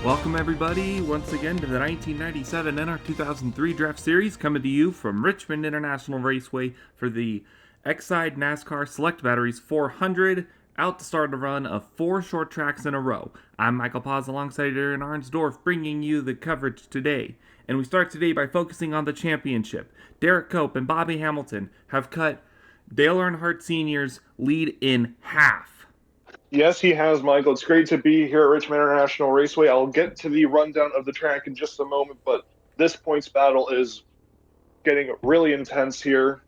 Welcome everybody once again to the 1997 NR2003 Draft Series, coming to you from Richmond International Raceway for the Exide NASCAR Select Batteries 400, out to start a run of 4 short tracks in a row. I'm Michael Paz alongside Darien Arnsdorff, bringing you the coverage today. And we start today by focusing on the championship. Derek Cope and Bobby Hamilton have cut Dale Earnhardt Sr.'s lead in half. Yes, he has, Michael. It's great to be here at Richmond International Raceway. I'll get to the rundown of the track in just a moment, but this points battle is getting really intense here.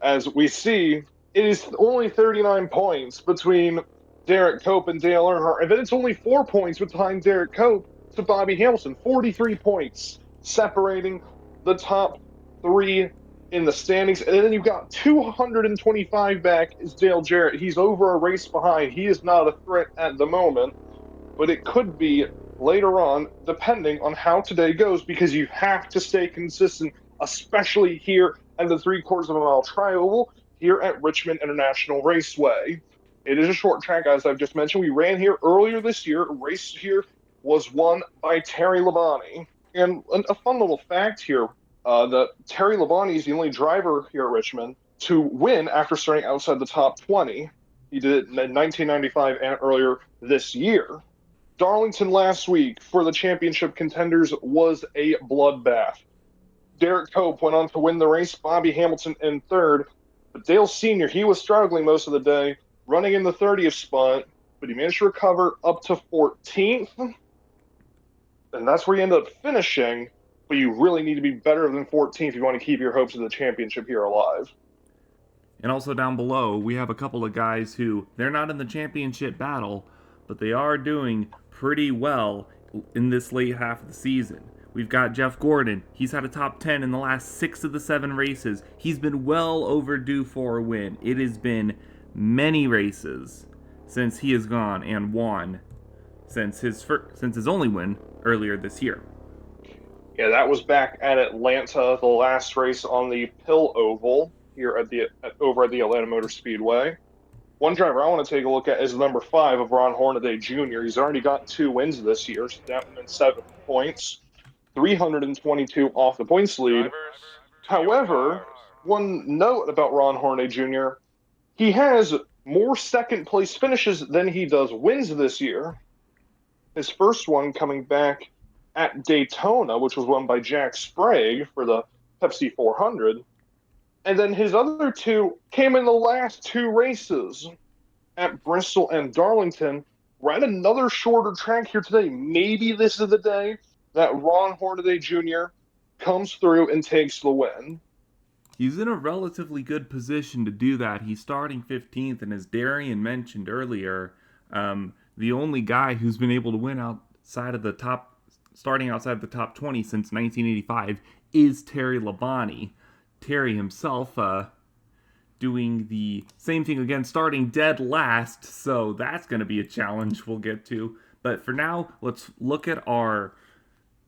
As we see, it is only 39 points between Derek Cope and Dale Earnhardt, and then it's only 4 points behind Derek Cope to Bobby Hamilton. 43 points separating the top 3 in the standings, and then you've got 225 back is Dale Jarrett. He's over a race behind. He is not a threat at the moment, but it could be later on, depending on how today goes, because you have to stay consistent, especially here at the 3/4 tri-oval here at Richmond International Raceway. It is a short track, as I've just mentioned. We ran here earlier this year. A race here was won by Terry Labonte. And a fun little fact here, that Terry Labonte is the only driver here at Richmond to win after starting outside the top 20. He did it in 1995 and earlier this year. Darlington last week for the championship contenders was a bloodbath. Derek Cope went on to win the race, Bobby Hamilton in third, but Dale Sr., he was struggling most of the day, running in the 30th spot, but he managed to recover up to 14th, and that's where he ended up finishing. But you really need to be better than 14th if you want to keep your hopes of the championship here alive. And also down below, we have a couple of guys who, they're not in the championship battle, but they are doing pretty well in this late half of the season. We've got Jeff Gordon. He's had a top 10 in the last 6 of the 7 races. He's been well overdue for a win. It has been many races since he has gone and won since his only win earlier this year. Yeah, that was back at Atlanta, the last race on the Pill Oval here over at the Atlanta Motor Speedway. One driver I want to take a look at is number 5 of Ron Hornaday Jr. He's already got 2 wins this year, so that went 7 points, 322 off the points lead. However, one note about Ron Hornaday Jr., he has more second-place finishes than he does wins this year. His first one coming back at Daytona, which was won by Jack Sprague for the Pepsi 400. And then his other 2 came in the last 2 races at Bristol and Darlington. We're at another shorter track here today. Maybe this is the day that Ron Hornaday Jr. comes through and takes the win. He's in a relatively good position to do that. He's starting 15th, and as Darien mentioned earlier, the only guy who's been able to win starting outside the top 20 since 1985 is Terry Labonte. Terry himself doing the same thing again, starting dead last, so that's going to be a challenge we'll get to. But for now, let's look at our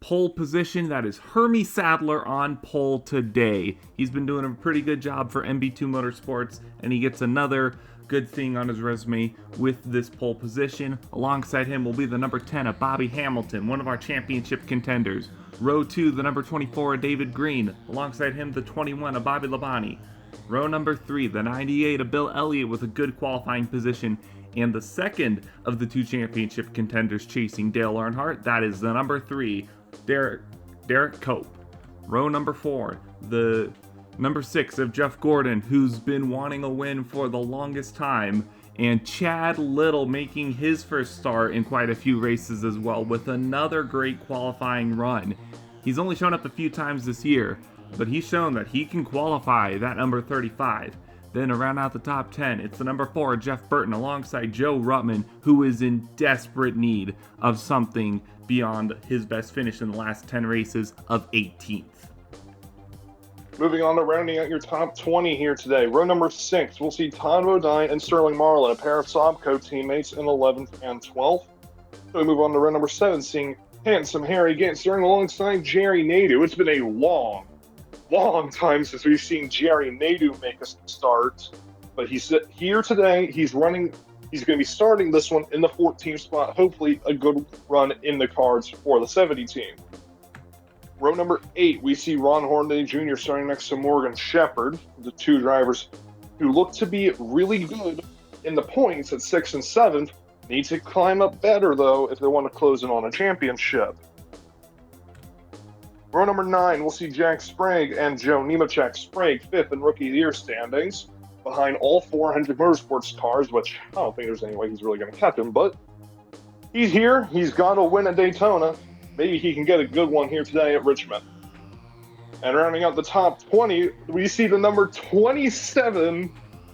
pole position. That is Hermie Sadler on pole today. He's been doing a pretty good job for MB2 Motorsports, and he gets another good thing on his resume with this pole position. Alongside him will be the number 10 of Bobby Hamilton, one of our championship contenders. Row 2, the number 24 of David Green. Alongside him, the 21 of Bobby Labonte. Row number 3, the 98 of Bill Elliott with a good qualifying position. And the second of the 2 championship contenders chasing Dale Earnhardt, that is the number 3, Derek Cope. Row number 4, the number 6 of Jeff Gordon, who's been wanting a win for the longest time, and Chad Little making his first start in quite a few races as well with another great qualifying run. He's only shown up a few times this year, but he's shown that he can qualify that number 35. Then around out the top 10, it's the number 4, Jeff Burton, alongside Joe Ruttman, who is in desperate need of something beyond his best finish in the last 10 races of 18th. Moving on to rounding out your top 20 here today. Row number 6, we'll see Todd Bodine and Sterling Marlin, a pair of Sobco teammates in 11th and 12th. So we move on to row number 7, seeing Handsome Harry Gant starting alongside Jerry Nadeau. It's been a long time since we've seen Jerry Nadeau make a start, but he's here today. He's running He's going to be starting this one in the 14th spot. Hopefully a good run in the cards for the 70 team. Row number 8, we see Ron Hornaday Jr. starting next to Morgan Shepherd, the two drivers who look to be really good in the points at 6th and 7th. Need to climb up better, though, if they want to close in on a championship. Row number 9, we'll see Jack Sprague and Joe Nemechek. Sprague 5th in Rookie of the Year standings, behind all 400 Motorsports cars, which I don't think there's any way he's really going to catch him, but he's here. He's got to win at Daytona. Maybe he can get a good one here today at Richmond. And rounding out the top 20, we see the number 27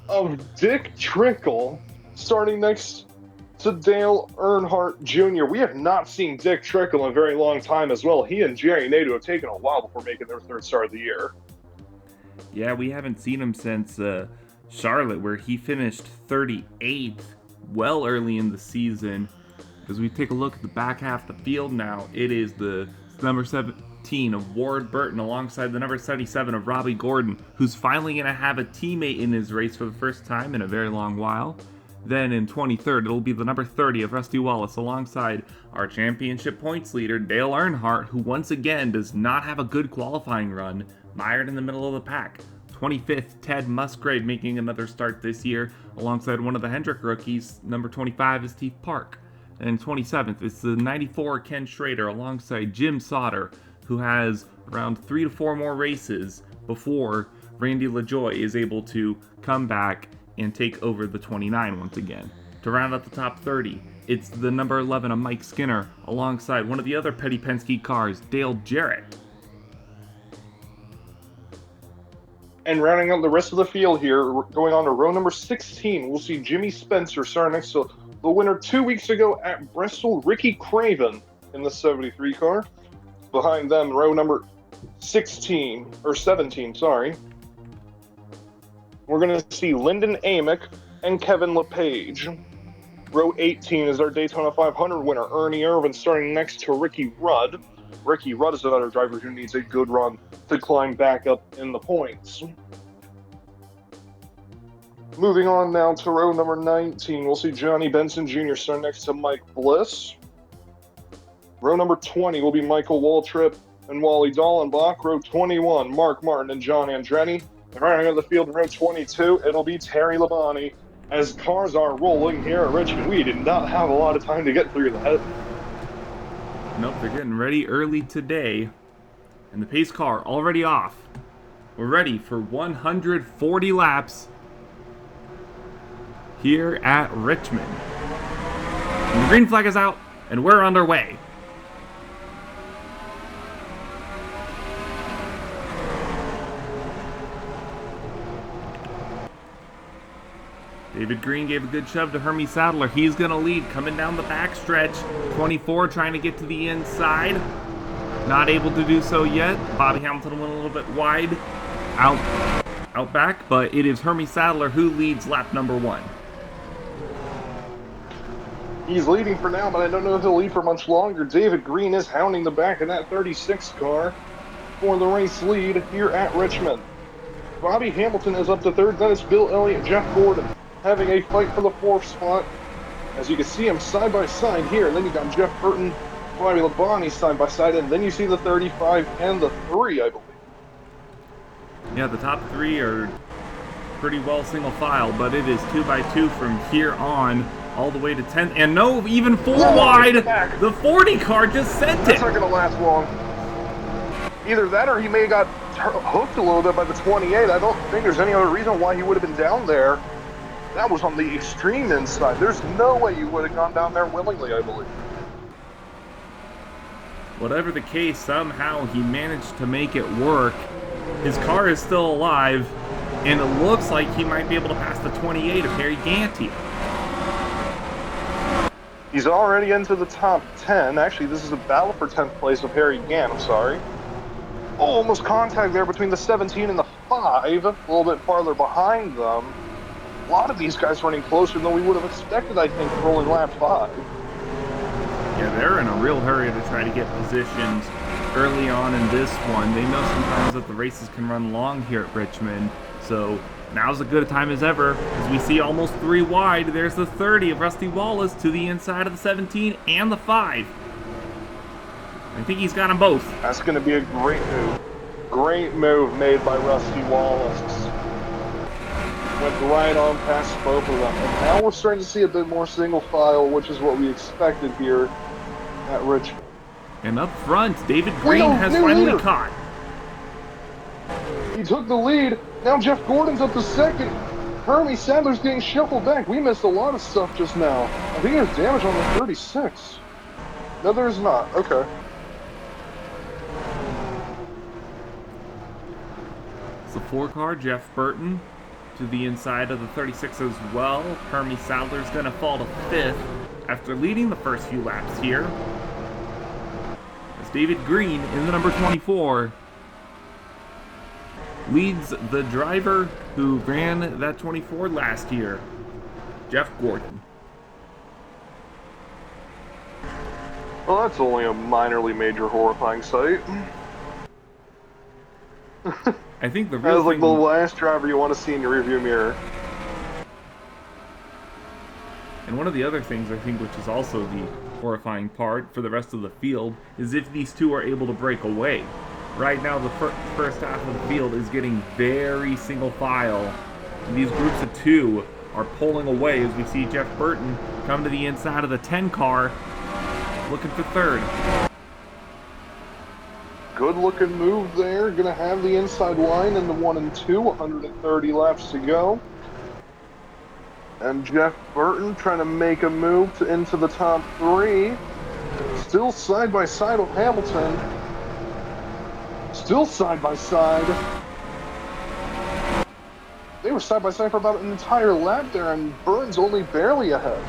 of Dick Trickle starting next to Dale Earnhardt Jr. We have not seen Dick Trickle in a very long time as well. He and Jerry Nadeau have taken a while before making their third start of the year. Yeah, we haven't seen him since Charlotte, where he finished 38th well early in the season. As we take a look at the back half of the field now, it is the number 17 of Ward Burton alongside the number 77 of Robbie Gordon, who's finally going to have a teammate in his race for the first time in a very long while. Then in 23rd, it'll be the number 30 of Rusty Wallace alongside our championship points leader, Dale Earnhardt, who once again does not have a good qualifying run, mired in the middle of the pack. 25th, Ted Musgrave making another start this year alongside one of the Hendrick rookies. Number 25 is Steve Park. And 27th, it's the 94 Ken Schrader alongside Jim Sauter, who has around 3 to 4 more races before Randy LaJoie is able to come back and take over the 29 once again. To round out the top 30, it's the number 11 of Mike Skinner alongside one of the other Petty Penske cars, Dale Jarrett. And rounding out the rest of the field here, going on to row number 16, we'll see Jimmy Spencer starting next to the winner 2 weeks ago at Bristol, Ricky Craven, in the 73 car. Behind them, row number 17, we're going to see Lyndon Amick and Kevin LePage. Row 18 is our Daytona 500 winner, Ernie Irvin, starting next to Ricky Rudd. Ricky Rudd is another driver who needs a good run to climb back up in the points. Moving on now to row number 19, we'll see Johnny Benson Jr. starting next to Mike Bliss. Row number 20 will be Michael Waltrip and Wally Dallenbach. Row 21, Mark Martin and John Andretti. And rounding out the field in row 22, it'll be Terry Labonte. As cars are rolling here at Richmond, we did not have a lot of time to get through that. Nope, they're getting ready early today. And the pace car already off. We're ready for 140 laps here at Richmond. And the green flag is out, and we're underway. David Green gave a good shove to Hermie Sadler. He's going to lead coming down the backstretch. 24 trying to get to the inside. Not able to do so yet. Bobby Hamilton went a little bit wide out back, but it is Hermie Sadler who leads lap number 1. He's leading for now, but I don't know if he'll lead for much longer. David Green is hounding the back of that 36 car for the race lead here at Richmond. Bobby Hamilton is up to 3rd. Then it's Bill Elliott, Jeff Gordon having a fight for the 4th spot. As you can see them side by side here. And then you got Jeff Burton, Robbie Labonte side by side. And then you see the 35 and the 3, I believe. Yeah, the top 3 are pretty well single file, but it is 2 by 2 from here on. All the way to 10th, and no, even 4 wide. The 40 car just sent it. That's not going to last long. Either that or he may have got hooked a little bit by the 28. I don't think there's any other reason why he would have been down there. That was on the extreme inside. There's no way you would have gone down there willingly, I believe. Whatever the case, somehow he managed to make it work. His car is still alive, and it looks like he might be able to pass the 28 of Harry Gantia. He's already into the top 10. Actually, this is a battle for 10th place of Harry Gant, I'm sorry. Oh, almost contact there between the 17 and the 5. A little bit farther behind them. A lot of these guys running closer than we would have expected, I think, rolling lap 5. Yeah, they're in a real hurry to try to get positions early on in this one. They know sometimes that the races can run long here at Richmond, so Now's as good a time as ever, as we see almost 3 wide. There's the 30 of Rusty Wallace to the inside of the 17 and the 5. I think he's got them both. That's going to be a great move. Great move made by Rusty Wallace. Went right on past both of them. And now we're starting to see a bit more single file, which is what we expected here at Richmond. And up front, David Green has finally caught. He took the lead. Now Jeff Gordon's up to second. Hermie Sadler's getting shuffled back. We missed a lot of stuff just now. I think there's damage on the 36. No, there's not. Okay. It's the 4-car, Jeff Burton, to the inside of the 36 as well. Hermie Sadler's going to fall to 5th after leading the first few laps here. As David Green in the number 24 leads the driver who ran that 24 last year, Jeff Gordon. Well, that's only a minorly major horrifying sight. I think the That real was like thing... the last driver you want to see in your rearview mirror. And one of the other things I think which is also the horrifying part for the rest of the field is if these two are able to break away. Right now, the first half of the field is getting very single file. And these groups of 2 are pulling away as we see Jeff Burton come to the inside of the 10 car, looking for 3rd. Good looking move there. Gonna have the inside line in the 1 and 2. 130 laps to go. And Jeff Burton trying to make a move into the top 3. Still side by side with Hamilton. Still side by side. They were side by side for about an entire lap there, and Burton's only barely ahead.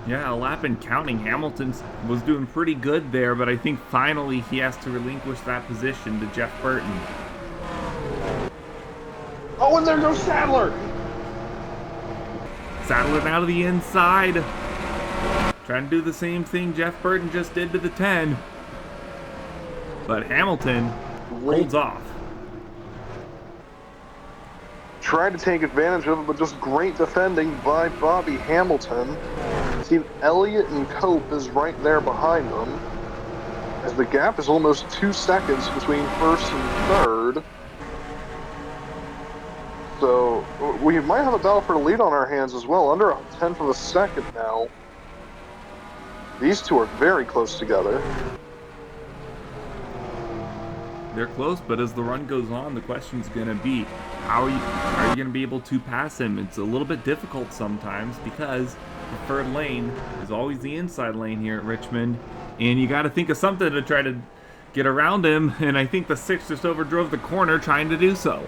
Yeah, a lap and counting. Hamilton was doing pretty good there, but I think finally he has to relinquish that position to Jeff Burton. Oh, and there goes Sadler! Sadler now to the inside. Trying to do the same thing Jeff Burton just did to the 10. But Hamilton holds off. Tried to take advantage of it, but just great defending by Bobby Hamilton. See, Elliott and Cope is right there behind them, as the gap is almost 2 seconds between first and 3rd. So we might have a battle for the lead on our hands as well, under a 10th of a second now. These two are very close together. They're close, but as the run goes on, the question's going to be, are you going to be able to pass him? It's a little bit difficult sometimes because the preferred lane is always the inside lane here at Richmond, and you got to think of something to try to get around him, and I think the 6 just overdrove the corner trying to do so.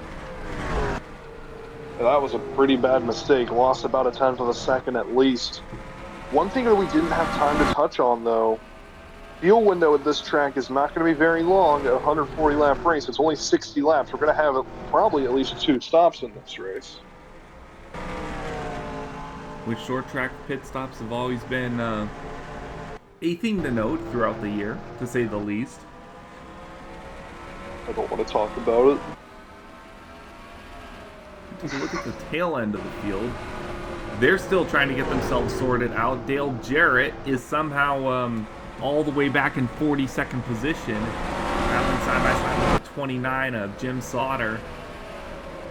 That was a pretty bad mistake. Lost about a 10th of a second at least. One thing that we didn't have time to touch on, though, fuel window at this track is not going to be very long. A 140 lap race. It's only 60 laps. We're going to have probably at least 2 stops in this race. Which short track pit stops have always been a thing to note throughout the year, to say the least. I don't want to talk about it. Take a look at the tail end of the field. They're still trying to get themselves sorted out. Dale Jarrett is somehow all the way back in 42nd position, traveling side by side with the 29 of Jim Sauter.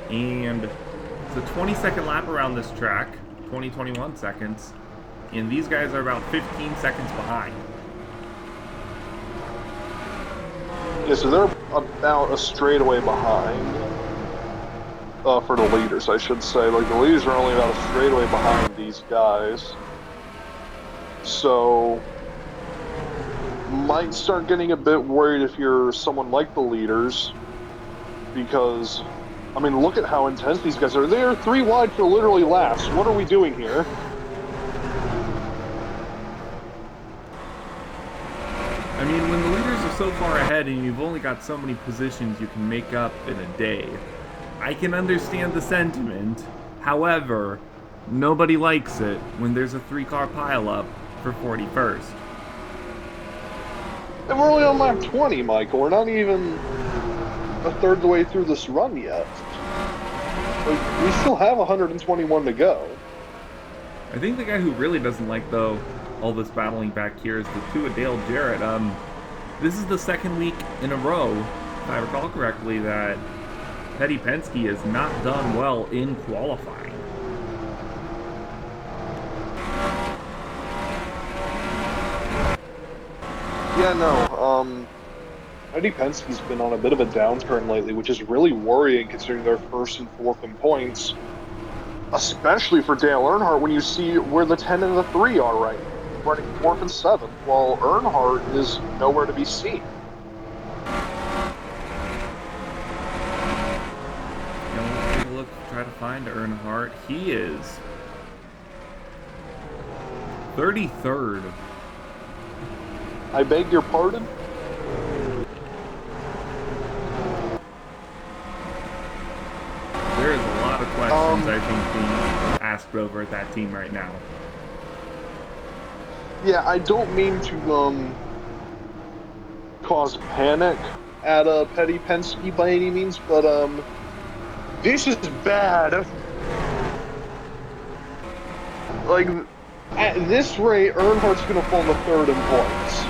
And it's a 22nd lap around this track, 21 seconds, and these guys are about 15 seconds behind. Yeah, so they're about a straightaway behind. For the leaders, I should say. Like, the leaders are only about a straightaway behind these guys. So, might start getting a bit worried if you're someone like the leaders. Because, I mean, look at how intense these guys are. They're 3 wide for literally laps. What are we doing here? I mean, when the leaders are so far ahead and you've only got so many positions you can make up in a day, I can understand the sentiment. However, nobody likes it when there's a 3-car pileup for 41st. And we're only on lap 20, Michael. We're not even a third of the way through this run yet. We still have 121 to go. I think the guy who really doesn't like, though, all this battling back here is the two of Dale Jarrett. This is the second week in a row, if I recall correctly, that Petty Penske has not done well in qualifying. Yeah, no, Petty Penske's been on a bit of a downturn lately, which is really worrying considering they're first and fourth in points. Especially for Dale Earnhardt when you see where the 10 and the 3 are right now, running 4th and 7th, while Earnhardt is nowhere to be seen. Let's take a look to try to find Earnhardt. He is 33rd. I beg your pardon? There is a lot of questions, I think, being asked over at that team right now. Yeah, I don't mean to cause panic at Petty Penske by any means, but this is bad. Like, at this rate, Earnhardt's gonna fall to 3rd in points.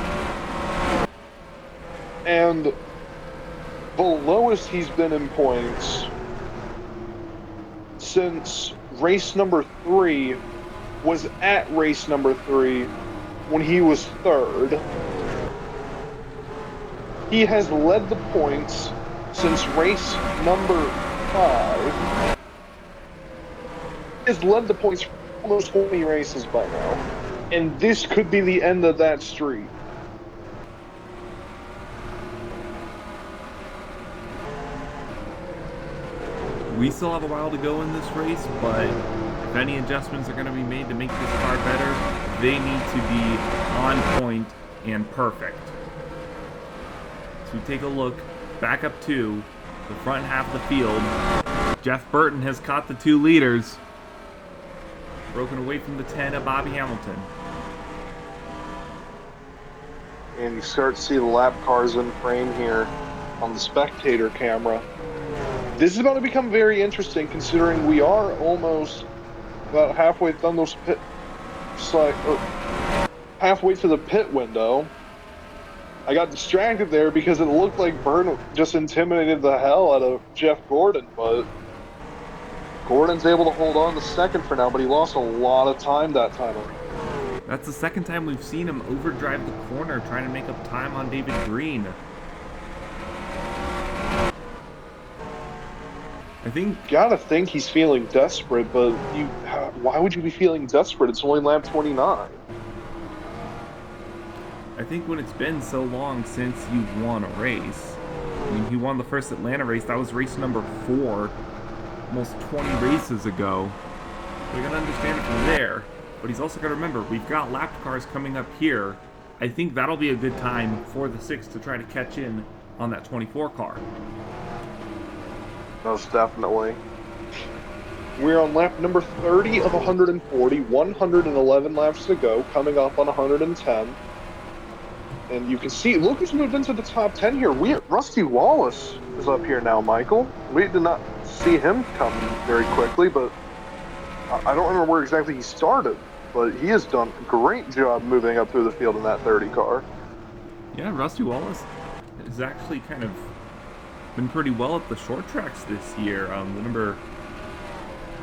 And the lowest he's been in points since race number 3 was at race number 3 when he was 3rd. He has led the points since race number 5. He has led the points for almost 20 races by now. And this could be the end of that streak. We still have a while to go in this race, but if any adjustments are going to be made to make this car better, they need to be on point and perfect. So we take a look back up to the front half of the field. Jeff Burton has caught the 2 leaders, broken away from the 10 of Bobby Hamilton. And you start to see the lap cars in frame here on the spectator camera. This is going to become very interesting considering we are almost about halfway down those pit, halfway to the pit window. I got distracted there because it looked like Byrne just intimidated the hell out of Jeff Gordon, but Gordon's able to hold on to 2nd for now, but he lost a lot of time that time. That's the second time we've seen him overdrive the corner trying to make up time on David Green. I think... Gotta think he's feeling desperate, but why would you be feeling desperate? It's only lap 29. I think when it's been so long since you've won a race, I mean, he won the first Atlanta race, that was race number 4, almost 20 races ago. So you gotta understand it from there, but he's also gotta remember, we've got lap cars coming up here. I think that'll be a good time for the 6 to try to catch in on that 24 car. Most definitely. We're on lap number 30 of 140, 111 laps to go, coming up on 110. And you can see, look who's moved into the top 10 here. Rusty Wallace is up here now, Michael. We did not see him come very quickly, but I don't remember where exactly he started. But he has done a great job moving up through the field in that 30 car. Yeah, Rusty Wallace has actually kind of been pretty well at the short tracks this year.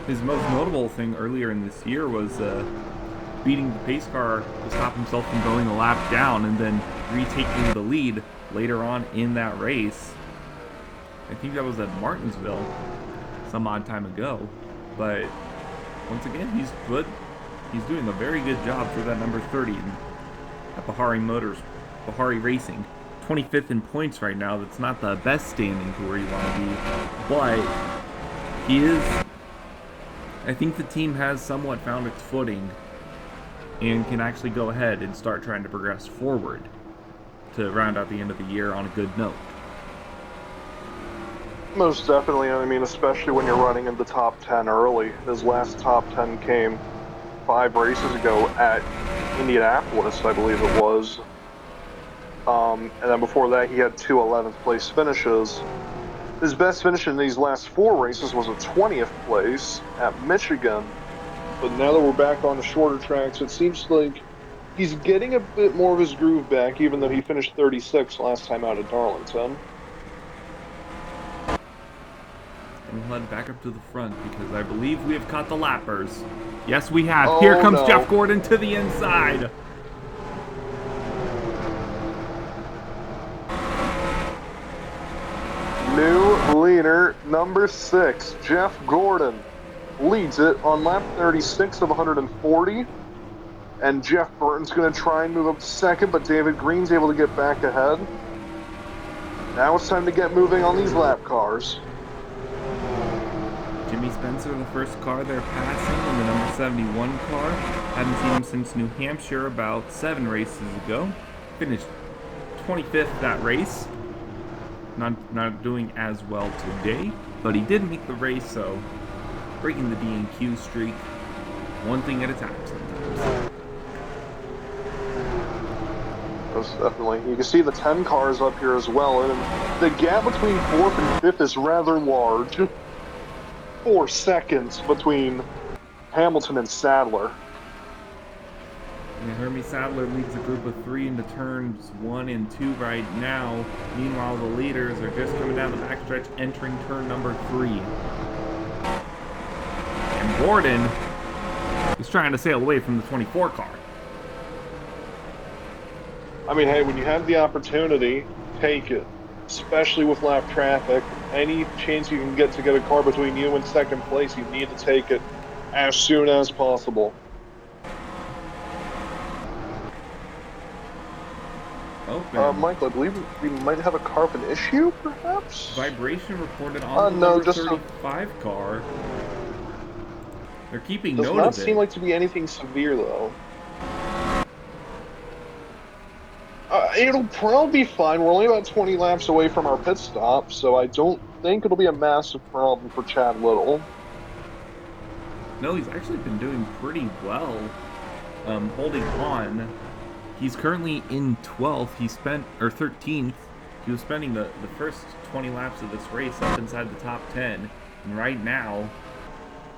His most notable thing earlier in this year was beating the pace car to stop himself from going a lap down and then retaking the lead later on in that race. I think that was at Martinsville some odd time ago. But once again, he's good. He's doing a very good job for that number 30 at Bahari Racing. 25th in points right now. That's not the best standing to where you want to be, but he is. I think the team has somewhat found its footing and can actually go ahead and start trying to progress forward to round out the end of the year on a good note. Most definitely. I mean, especially when you're running in the top 10 early. His last top 10 came 5 races ago at Indianapolis, I believe it was. And then before that, he had 2 11th place finishes. His best finish in these last 4 races was a 20th place at Michigan. But now that we're back on the shorter tracks, it seems like he's getting a bit more of his groove back, even though he finished 36 last time out at Darlington. We'll head back up to the front because I believe we have caught the lappers. Yes, we have. Here comes Jeff Gordon to the inside. New leader, number 6, Jeff Gordon, leads it on lap 36 of 140. And Jeff Burton's going to try and move up to second, but David Green's able to get back ahead. Now it's time to get moving on these lap cars. Jimmy Spencer, the first car they're passing in the number 71 car. Hadn't seen him since New Hampshire about 7 races ago. Finished 25th that race. Not doing as well today, but he did make the race, so breaking the D&Q streak. One thing at a time sometimes. Most definitely. You can see the 10 cars up here as well, and the gap between 4th and 5th is rather large. 4 seconds between Hamilton and Sadler. And Hermie Sadler leads a group of 3 into turns 1 and 2 right now. Meanwhile, the leaders are just coming down the backstretch, entering turn number 3. And Gordon is trying to sail away from the 24 car. I mean, hey, when you have the opportunity, take it. Especially with lap traffic. Any chance you can get a car between you and second place, you need to take it as soon as possible. Okay. Michael, I believe we might have a carbon issue, perhaps? Vibration reported on the number 35 car. They're keeping note of it. Does not seem like to be anything severe, though. It'll probably be fine. We're only about 20 laps away from our pit stop, so I don't think it'll be a massive problem for Chad Little. No, he's actually been doing pretty well, holding on. He's currently in 12th. 13th. He was spending the first 20 laps of this race up inside the top 10. And right now,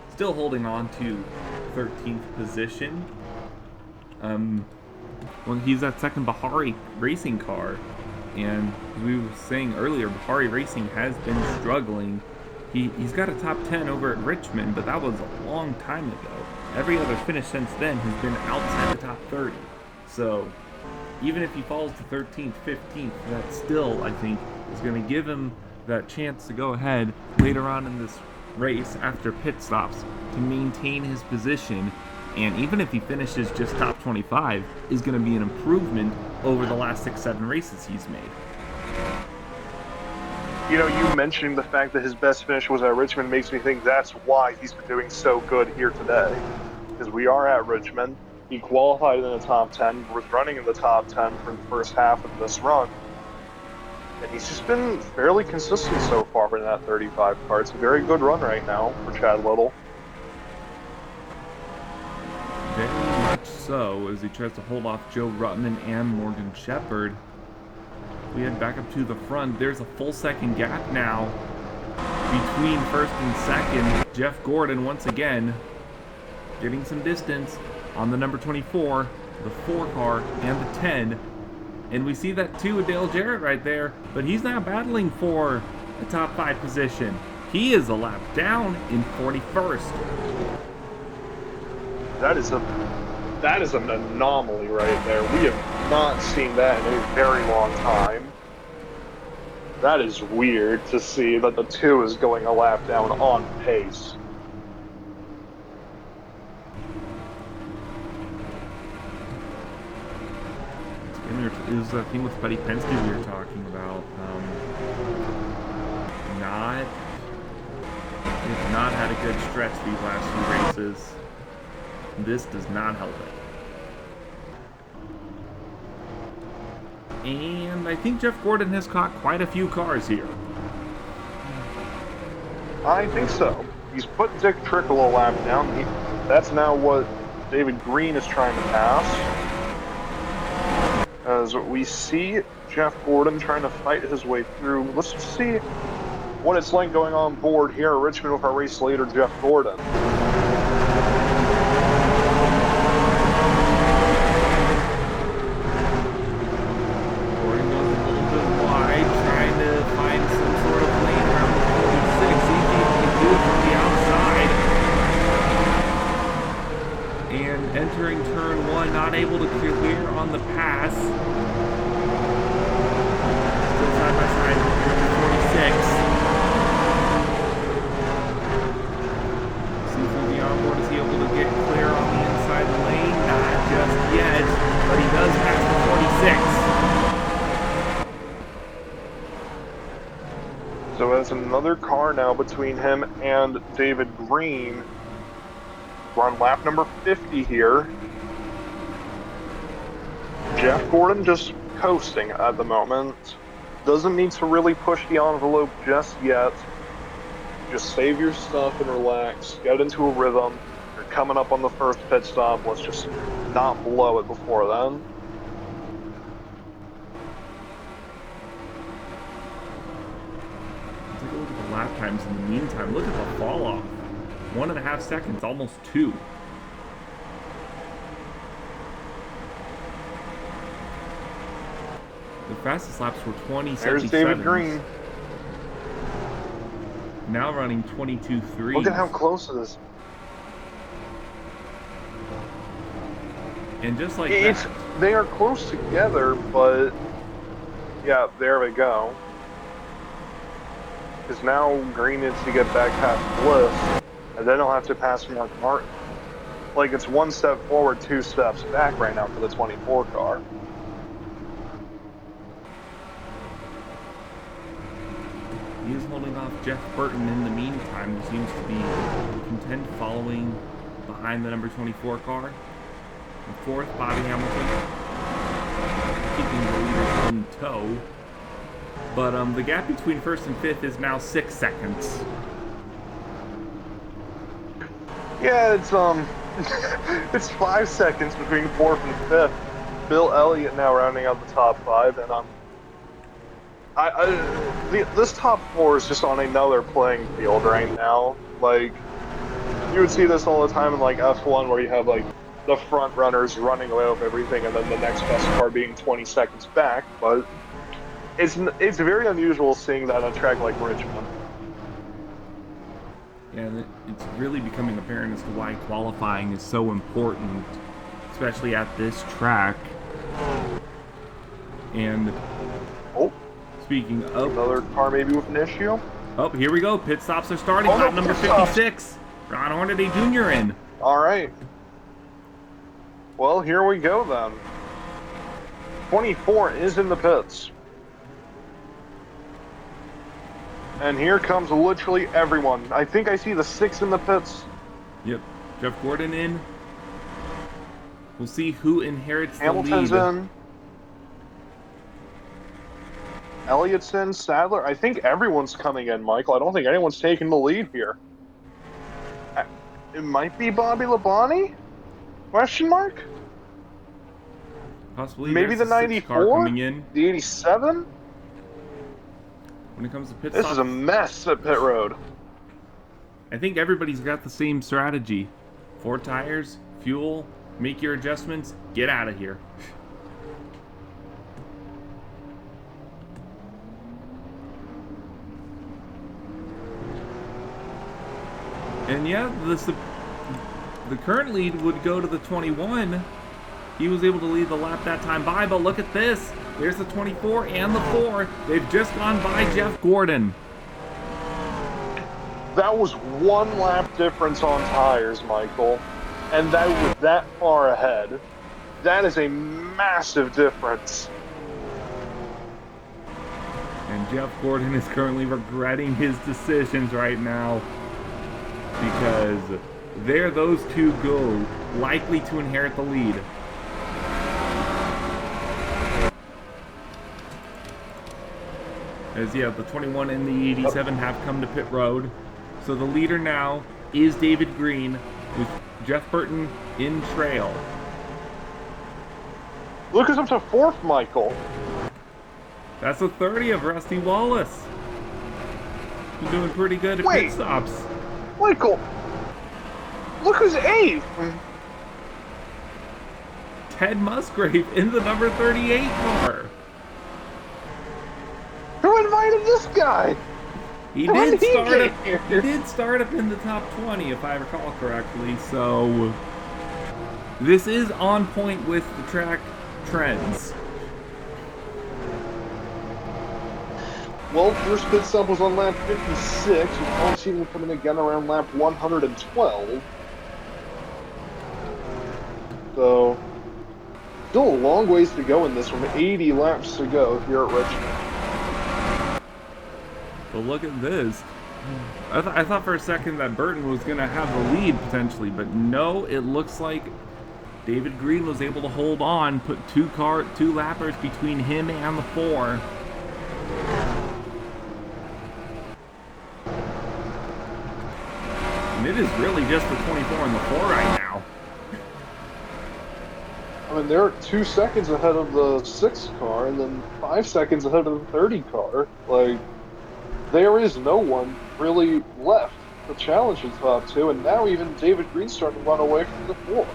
still holding on to 13th position. Well, he's at second Bahari racing car. And as we were saying earlier, Bahari Racing has been struggling. He's got a top 10 over at Richmond, but that was a long time ago. Every other finish since then has been outside the top 30. So, even if he falls to 13th, 15th, that still, I think, is going to give him that chance to go ahead later on in this race after pit stops to maintain his position. And even if he finishes just top 25, is going to be an improvement over the last 6-7 races he's made. You know, you mentioning the fact that his best finish was at Richmond makes me think that's why he's been doing so good here today. Because we are at Richmond. He qualified in the top 10, was running in the top 10 for the first half of this run. And he's just been fairly consistent so far for that 35 car. It's a very good run right now for Chad Little. Very much so, as he tries to hold off Joe Ruttman and Morgan Shepherd. We head back up to the front. There's a full second gap now between first and second. Jeff Gordon once again getting some distance on the number 24, the 4 car, and the 10. And we see that too with Dale Jarrett right there, but he's not battling for a top 5 position. He is a lap down in 41st. That is an anomaly right there. We have not seen that in a very long time. That is weird to see that the 2 is going a lap down on pace. It was the thing with Buddy Penske we were talking about. He has not had a good stretch these last few races. This does not help it. And I think Jeff Gordon has caught quite a few cars here. I think so. He's put Dick Trickle a lap down. That's now what David Green is trying to pass. As we see Jeff Gordon trying to fight his way through. Let's see what it's like going on board here at Richmond with our race leader, Jeff Gordon. Gordon goes a little bit wide, trying to find some sort of lane around the 46. See if he can do it from the outside. And entering turn 1, not able to clear on the pass. Still side by side, number 46. See through the onboard, is he able to get clear on the inside lane? Not just yet, but he does pass the 46. So there's another car now between him and David Green. We're on lap number 50 here. Jeff Gordon just coasting at the moment. Doesn't need to really push the envelope just yet. Just save your stuff and relax. Get into a rhythm. You're coming up on the first pit stop. Let's just not blow it before then. Take a look at the lap times in the meantime. Look at the fall off. 1.5 seconds, almost 2. The fastest laps were 20.77. There's David Green. Now running 22.3. Look at how close it is. And just like that. They are close together, but yeah, there we go. Because now Green needs to get back past Bliss, and then he'll have to pass Mark Martin. Like, it's 1 step forward, 2 steps back right now for the 24 car. He is holding off Jeff Burton in the meantime, who seems to be content following behind the number 24 car. In 4th, Bobby Hamilton, keeping the leaders in tow. But the gap between 1st and 5th is now 6 seconds. Yeah, it's it's 5 seconds between 4th and 5th. Bill Elliott now rounding out the top 5, and this top 4 is just on another playing field right now. Like, you would see this all the time in like F1, where you have like the front runners running away with everything, and then the next best car being 20 seconds back. But it's very unusual seeing that on a track like Richmond. Yeah, it's really becoming apparent as to why qualifying is so important, especially at this track. And speaking of... Another car maybe with an issue? Oh, here we go. Pit stops are starting. Lap number 56. Ron Hornaday Jr. in. All right. Well, here we go then. 24 is in the pits. And here comes literally everyone. I think I see the 6 in the pits. Yep. Jeff Gordon in. We'll see who inherits Hamilton's the lead. in. Elliott's in. Sadler. I think everyone's coming in, Michael. I don't think anyone's taking the lead here. It might be Bobby Labonte? Question mark? Possibly. Maybe the 94? Coming in. The 87? When it comes to pit This stops, is a mess at pit road. I think everybody's got the same strategy. 4 tires, fuel, make your adjustments, get out of here. And yeah, the current lead would go to the 21. He was able to lead the lap that time by, but look at this. There's the 24 and the 4. They've just gone by Jeff Gordon. That was 1 lap difference on tires, Michael. And that was that far ahead. That is a massive difference. And Jeff Gordon is currently regretting his decisions right now, because there those two go, likely to inherit the lead. As yeah, the 21 and the 87 have come to pit road. So the leader now is David Green, with Jeff Burton in trail. Look who's up to 4th, Michael. That's a 30 of Rusty Wallace. Been doing pretty good at Wait. pit stops. Michael, look who's 8th. Ted Musgrave in the number 38 car. Who invited this guy? He How did did he start get up. here? He did start up in the top 20, if I recall correctly. So this is on point with the track trends. Well, first pit stop was on lap 56, with Tom Seaton coming again around lap 112. So, still a long ways to go in this one. 80 laps to go here at Richmond. But look at this. I thought for a second that Burton was going to have the lead potentially, but no, it looks like David Green was able to hold on, put two lappers between him and the 4. And it is really just the 24 and the 4 right now. I mean, they're 2 seconds ahead of the 6 car, and then 5 seconds ahead of the 30 car. Like, there is no one really left to challenge the top 2, and now even David Green's starting to run away from the 4.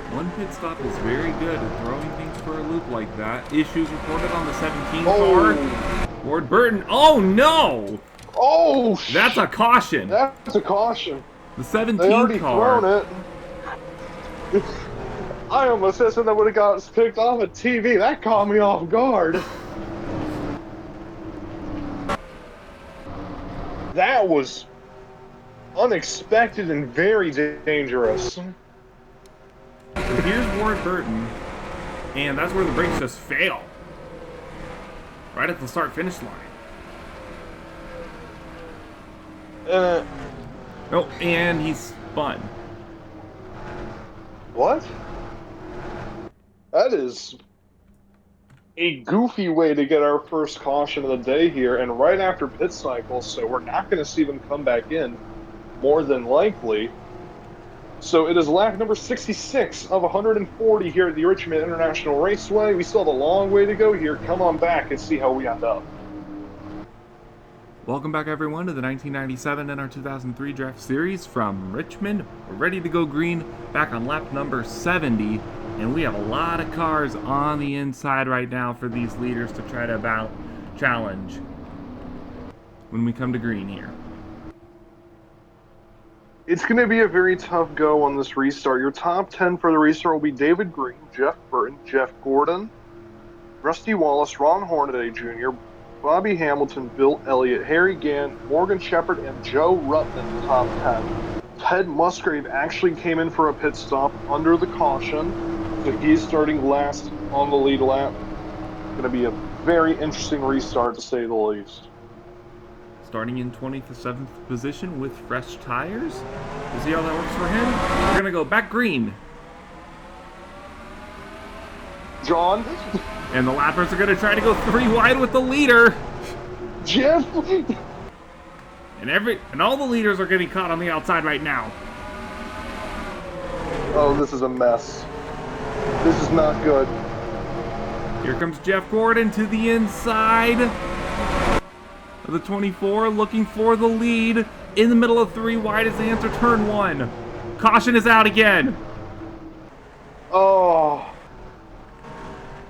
One pit stop is very good at throwing things for a loop like that. Issues reported on the 17 car. Ward Burton. Oh no! Oh, that's a caution. That's a caution. The 17 they already car. Thrown it. I almost said something that would have got us picked off at TV. That caught me off guard. That was unexpected and very dangerous. So here's Ward Burton, and that's where the brakes just fail. Right at the start-finish line. Oh, and he's spun. What? That is a goofy way to get our first caution of the day here, and right after pit cycle, so we're not going to see them come back in, more than likely. So it is lap number 66 of 140 here at the Richmond International Raceway. We still have a long way to go here. Come on back and see how we end up. Welcome back, everyone, to the 1997 NR2003 Draft Series from Richmond. We're ready to go green, back on lap number 70, and we have a lot of cars on the inside right now for these leaders to try to challenge when we come to green here. It's going to be a very tough go on this restart. Your top 10 for the restart will be David Green, Jeff Burton, Jeff Gordon, Rusty Wallace, Ron Hornaday Jr., Bobby Hamilton, Bill Elliott, Harry Gant, Morgan Shepherd, and Joe Rutten in the top 10. Ted Musgrave actually came in for a pit stop under the caution, so he's starting last on the lead lap. It's going to be a very interesting restart, to say the least. Starting in 27th position with fresh tires. We'll see how that works for him. We're going to go back green. John? And the lappers are going to try to go 3 wide with the leader. Jeff? And all the leaders are getting caught on the outside right now. Oh, this is a mess. This is not good. Here comes Jeff Gordon to the inside. The 24 looking for the lead in the middle of 3 wide as they enter turn 1. Caution is out again. Oh.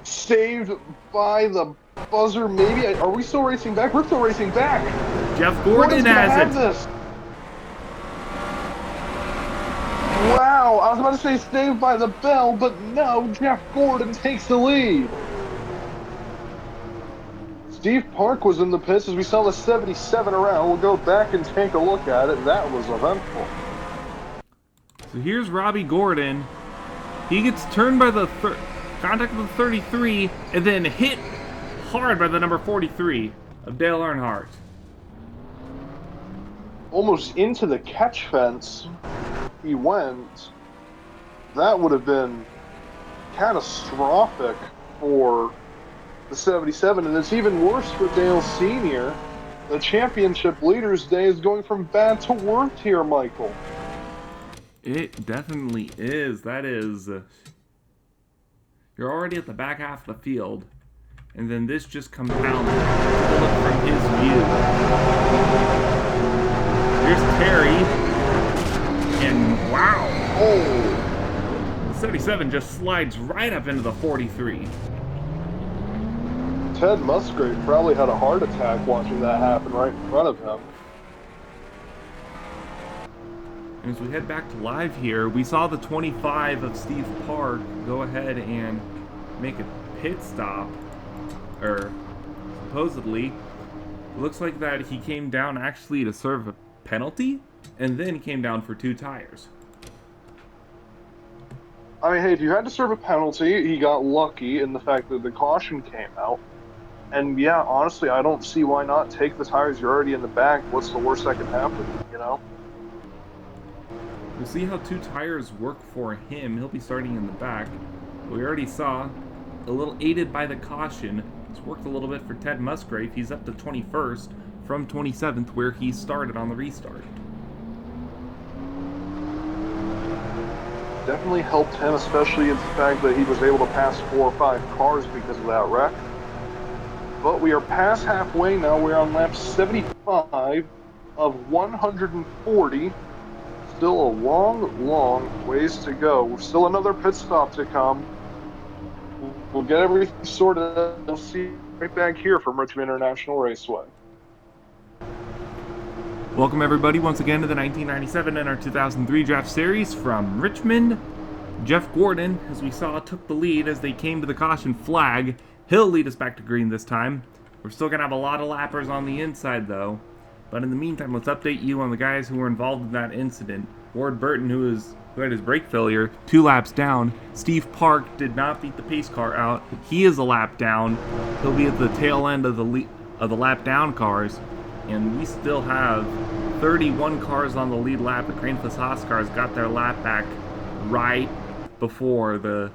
Saved by the buzzer, maybe? Are we still racing back? We're still racing back. Jeff Gordon has it. This? Wow, I was about to say saved by the bell, but no, Jeff Gordon takes the lead. Steve Park was in the pits as we saw the 77 around. We'll go back and take a look at it. That was eventful. So here's Robbie Gordon. He gets turned by the contact with the 33 and then hit hard by the number 43 of Dale Earnhardt. Almost into the catch fence he went. That would have been catastrophic for the 77, and it's even worse for Dale Sr. The championship leader's day is going from bad to worse here, Michael. It definitely is. That is... you're already at the back half of the field, And then this just compounds it. Take a look from his view. Here's Terry. And wow. Oh. The 77 just slides right up into the 43. Ted Musgrave probably had a heart attack watching that happen right in front of him. And as we head back to live here, we saw the 25 of Steve Park go ahead and make a pit stop. Or supposedly, it looks like that he came down actually to serve a penalty, and then he came down for 2 tires. I mean, hey, if you had to serve a penalty, he got lucky in the fact that the caution came out. And yeah, honestly, I don't see why not take the tires. You're already in the back. What's the worst that can happen, you know? We'll see how 2 tires work for him. He'll be starting in the back. We already saw, a little aided by the caution, it's worked a little bit for Ted Musgrave. He's up to 21st from 27th, where he started on the restart. Definitely helped him, especially in the fact that he was able to pass 4 or 5 cars because of that wreck. But we are past halfway now. We're on lap 75 of 140. Still a long ways to go. Still another pit stop to come. We'll get everything sorted out. We'll see you right back here from Richmond International Raceway. Welcome everybody once again to the 1997 NR2003 Draft Series from Richmond. Jeff Gordon, as we saw, took the lead as they came to the caution flag. He'll lead us back to green this time. We're still going to have a lot of lappers on the inside though. But in the meantime, let's update you on the guys who were involved in that incident. Ward Burton, who had his brake failure, 2 laps down. Steve Park did not beat the pace car out. He is a lap down. He'll be at the tail end of the lap down cars. And we still have 31 cars on the lead lap. The Cranefuss Haas cars got their lap back right before the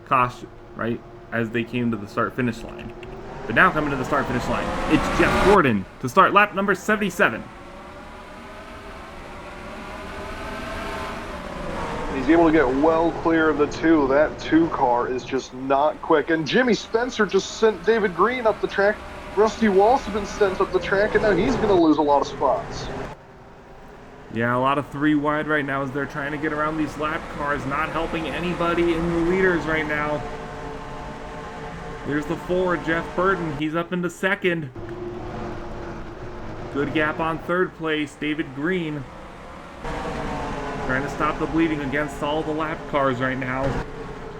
caution, right as they came to the start-finish line. But now coming to the start-finish line, it's Jeff Gordon to start lap number 77. He's able to get well clear of the 2. That 2 car is just not quick. And Jimmy Spencer just sent David Green up the track. Rusty Walsh has been sent up the track, and now he's going to lose a lot of spots. Yeah, a lot of 3 wide right now as they're trying to get around these lap cars, not helping anybody in the leaders right now. There's the 4, Jeff Burton. He's up into 2nd. Good gap on 3rd place, David Green. Trying to stop the bleeding against all the lap cars right now.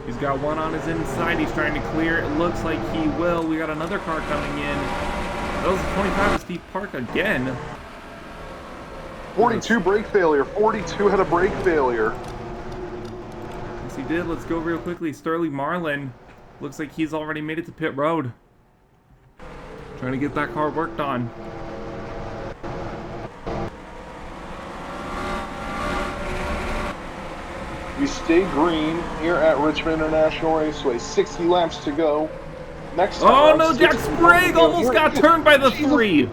He's got 1 on his inside. He's trying to clear. It looks like he will. We got another car coming in. That was 25 of Steve Park again. 42 brake failure. 42 had a brake failure. Yes, he did. Let's go real quickly. Sterling Marlin. Looks like he's already made it to pit road. Trying to get that car worked on. We stay green here at Richmond International Raceway. 60 laps to go. Next time. Oh no, Jack Sprague almost got turned by the 3.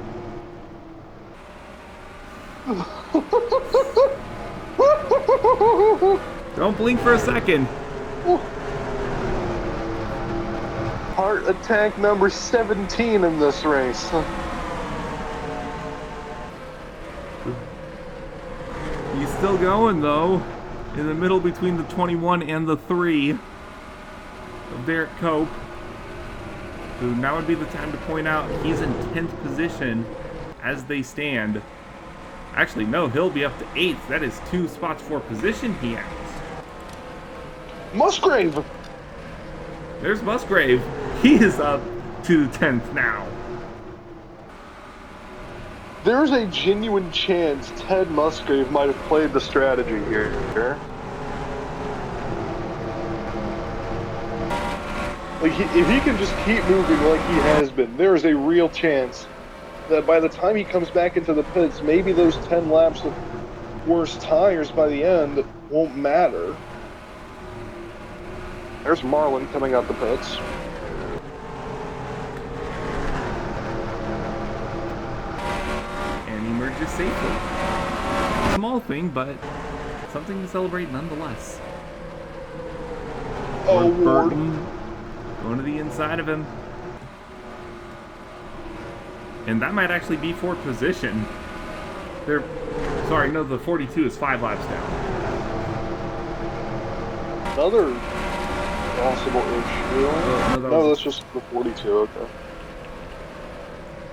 Don't blink for a second. Heart attack number 17 in this race. He's still going though. In the middle between the 21 and the 3 of Derek Cope. So now would be the time to point out he's in 10th position as they stand. Actually, no, he'll be up to 8th. That is 2 spots for position he has. Musgrave! There's Musgrave. He is up to 10th now. There's a genuine chance Ted Musgrave might have played the strategy here. Like, if he can just keep moving like he has been, there is a real chance that by the time he comes back into the pits, maybe those 10 laps of worse tires by the end won't matter. There's Marlin coming out the pits. And emerges safely. Small thing, but something to celebrate nonetheless. Oh, Burton going to the inside of him. And that might actually be for position. Sorry, no, the 42 is 5 laps down. Another possible issue. No, that's just the 42, okay.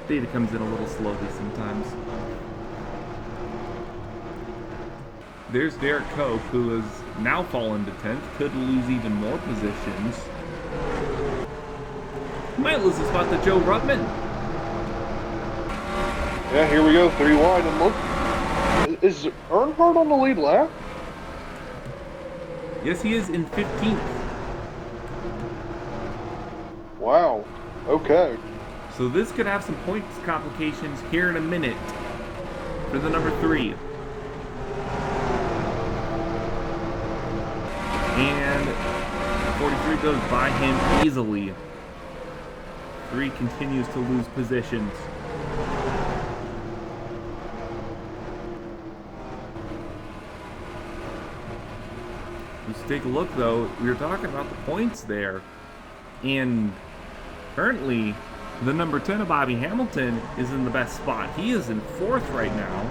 Data comes in a little slowly sometimes. There's Derek Koch, who has now fallen to 10th, could lose even more positions. Might lose a spot to Joe Rutman. Yeah, here we go, 3 wide, and look, is Earnhardt on the lead lap? Yes, he is in 15th. Wow, okay. So this could have some points complications here in a minute for the number 3. And 43 goes by him easily. 3 continues to lose positions. Let's take a look, though. We were talking about the points there. And currently, the number 10 of Bobby Hamilton is in the best spot. He is in 4th right now.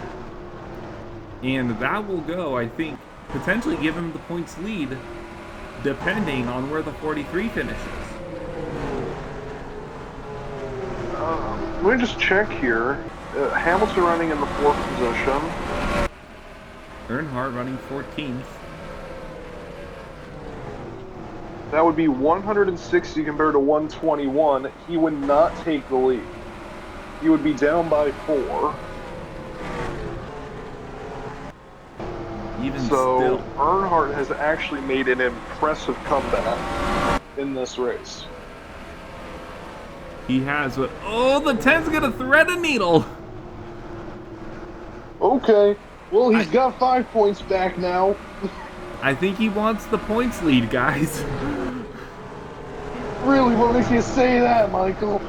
And that will go, I think, potentially give him the points lead, depending on where the 43 finishes. Let me just check here. Hamilton running in the 4th position. Earnhardt running 14th. That would be 160 compared to 121. He would not take the lead. He would be down by 4. Even so still. Earnhardt has actually made an impressive comeback in this race. He has what? Oh, the 10's gonna thread a needle. Okay. Well, he's got 5 points back now. I think he wants the points lead, guys. Really? What makes you say that, Michael?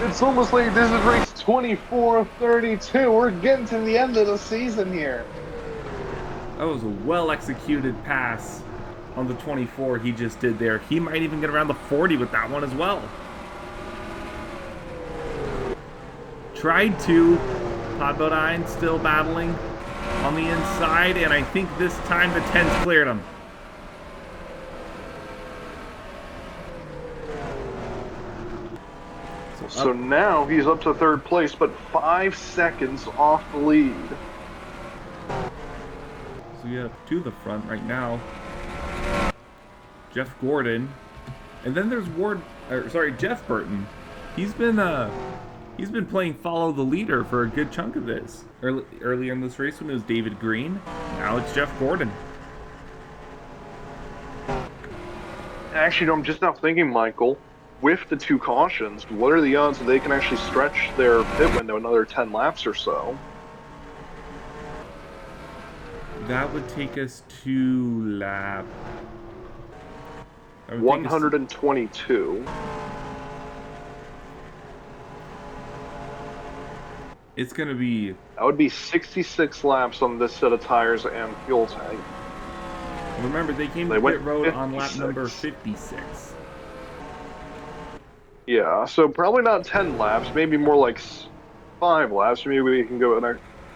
It's almost like this is race 24 of 32. We're getting to the end of the season here. That was a well-executed pass on the 24 he just did there. He might even get around the 40 with that one as well. Tried to. Todd Bodine still battling on the inside, and I think this time the 10's cleared him. So now he's up to 3rd place, but 5 seconds off the lead. So we have to the front right now. Jeff Gordon, and then there's Jeff Burton. He's been playing follow the leader for a good chunk of this. Earlier in this race when it was David Green, now it's Jeff Gordon. Actually, I'm just now thinking, Michael, with the 2 cautions, what are the odds that they can actually stretch their pit window another 10 laps or so? That would take us to lap 122. It's going to be... That would be 66 laps on this set of tires and fuel tank. Remember, they came to pit road on lap number 56. Yeah, so probably not 10 laps, maybe more like 5 laps. Maybe we can go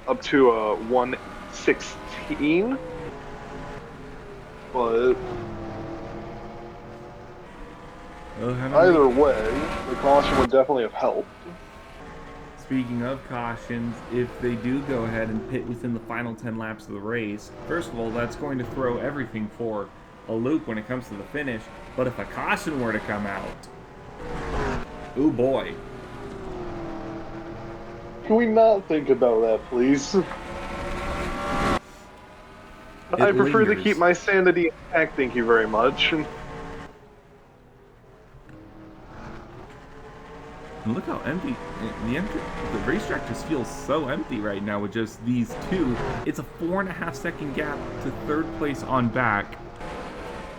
up to 116. But either way, the caution would definitely have helped. Speaking of cautions, if they do go ahead and pit within the final 10 laps of the race, first of all, that's going to throw everything for a loop when it comes to the finish. But if a caution were to come out, ooh boy. Can we not think about that, please? I prefer to keep my sanity intact, thank you very much. And look how empty the racetrack just feels so empty right now with just these 2. It's a 4.5 second gap to 3rd place on back,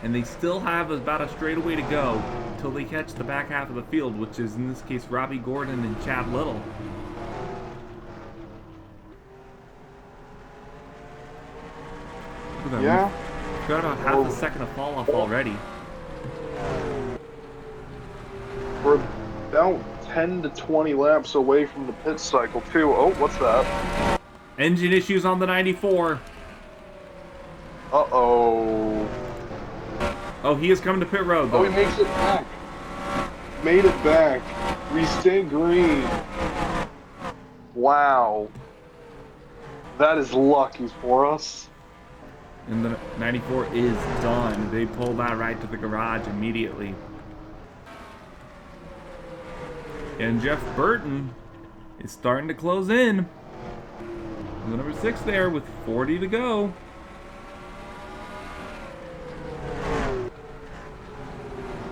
and they still have about a straightaway to go until they catch the back half of the field, which is in this case Robbie Gordon and Chad Little. Look at that. Yeah. We've got about half a second of fall off already. We're about 10 to 20 laps away from the pit cycle, too. Oh, what's that? Engine issues on the 94. Uh-oh. Oh, he is coming to pit road, though. Oh, he makes it back. Made it back. We stay green. Wow. That is lucky for us. And the 94 is done. They pull that right to the garage immediately. And Jeff Burton is starting to close in. The number 6 there with 40 to go.